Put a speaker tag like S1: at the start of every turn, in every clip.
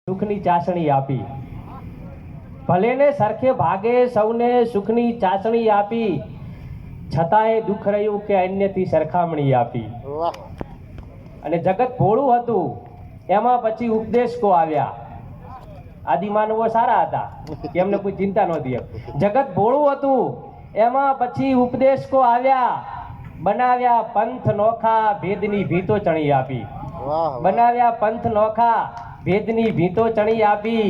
S1: સુખની ચાસણી આપી, ભલે ને સરખે ભાગે સૌને સુખની ચાસણી આપી, છતાંય દુઃખ રહ્યું કે અન્યથી સરખામણી આપી. અને જગત ભોળું હતું, એમાં પછી ઉપદેશકો આવ્યા. આદિમાનવો સારા હતા, એમને કોઈ ચિંતા નહોતી. જગત ભોળું હતું, એમાં પછી ઉપદેશકો આવ્યા, બનાવ્યા પંથ નોખા, ભેદની ભીતો ચણી આપી. બનાવ્યા પંથ નોખા, ભેદની ભીતો ચણી આપી.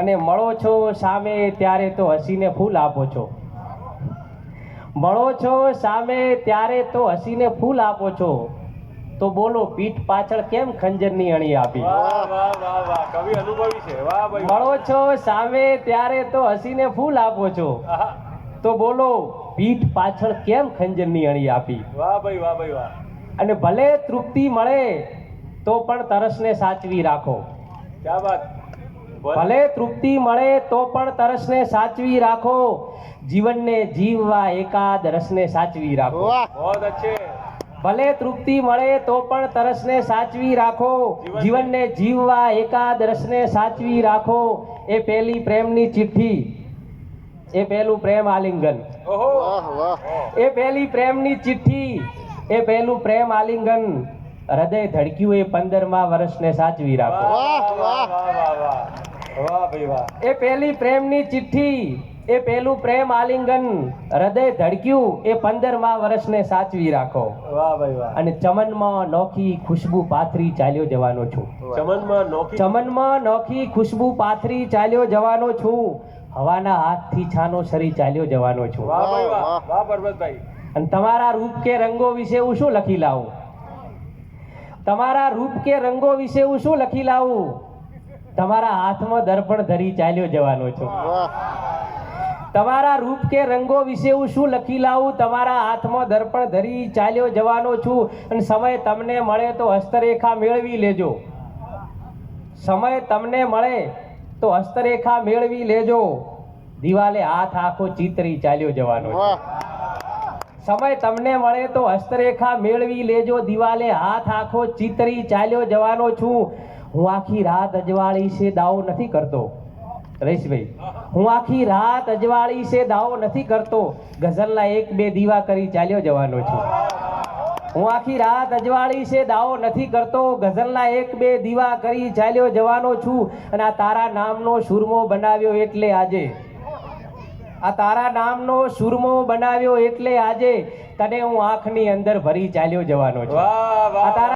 S1: અને મળો છો સામે ત્યારે તો હસીને ફૂલ આપો છો. મળો છો સામે ત્યારે તો હસીને ફૂલ આપો છો, તો બોલો પીઠ પાછળ કેમ ખંજરની અણી આપી.
S2: કવિ અનુભવી છે. વાહ ભાઈ.
S1: મળો છો સામે ત્યારે તો હસીને ફૂલ આપો છો, તો બોલો પીઠ પાછળ કેમ ખંજરની અણી આપી.
S2: વાહ ભાઈ, વાહ ભાઈ, વાહ.
S1: અને ભલે તૃપ્તિ મળે તો પણ તરસને સાચવી રાખો.
S2: ક્યા વાત.
S1: ભલે તૃપ્તિ મળે તો પણ તરસને સાચવી રાખો, જીવનને જીવવા એકાદ રસને સાચવી રાખો.
S2: बहुत अच्छे.
S1: ભલે તૃપ્તિ મળે તો પણ તરસને સાચવી રાખો, જીવનને જીવવા એકાદ રસને સાચવી રાખો. એ પહેલી પ્રેમની ચિઠ્ઠી, એ પહેલું પ્રેમ આલિંગન.
S2: ઓહો.
S1: એ પહેલી પ્રેમની ચિઠ્ઠી, એ પહેલું પ્રેમ આલિંગન, હૃદય ધડક્યું એ 15મા વર્ષને સાચવી રાખો.
S2: વાહ વાહ વાહ વાહ. વાહ ભાઈ વાહ.
S1: એ પહેલી પ્રેમની ચિઠ્ઠી, એ પહેલું પ્રેમ આલિંગન, હૃદય ધડક્યું એ 15મા વર્ષને સાચવી રાખો.
S2: વાહ ભાઈ વાહ.
S1: અને ચમનમાં નોખી ખુશ્બુ પાથરી ચાલ્યો જવાનો છું.
S2: ચમનમાં નોખી.
S1: ચમનમાં નોખી ખુશ્બુ પાથરી ચાલ્યો જવાનો છું, હવાના હાથથી છાનો સરી ચાલ્યો જવાનો છું.
S2: વાહ ભાઈ વાહ. વાહ પરબતભાઈ.
S1: અને તમારા રૂપ કે રંગો વિશે હું શું લખી લાવું. તમારા રૂપ કે રંગો વિશે હું શું લખી લાવું. તમારા હાથમાં દર્પણ ધરી ચાલ્યો જવાનો છું. તમારા રૂપ કે રંગો વિશે હું શું લખી લાવું. તમારા હાથમાં દર્પણ ધરી ચાલ્યો જવાનો છું. અને સમય તમને મળે તો હસ્તરેખા મેળવી લેજો. સમય તમને મળે તો હસ્તરેખા મેળવી લેજો, દિવાલે હાથ આખો ચિતરી ચાલ્યો જવાનો છું. સમય તમને મળે તો હસ્તરેખા મેળવી લેજો, દિવાલે હાથ આખો ચિતરી ચાલ્યો જવાનો છું. હું આખી રાત અજવાળી છે દાવો નથી કરતો. રહીશભાઈ, હું આખી રાત અજવાળી છે દાવો નથી કરતો, ગઝલના 1-2 દીવા કરી ચાલ્યો જવાનો છું. હું આખી રાત અજવાળી છે દાવો નથી કરતો, ગઝલના 1-2 દીવા કરી ચાલ્યો જવાનો છું. અને આ તારા નામનો સુરમો બનાવ્યો એટલે આજે, આ તારા નામનો સુરમો બનાવ્યો એટલે આજે, તને હું આંખની અંદર ભરી ચાલ્યો જવાનો છું.
S2: વાહ વાહ.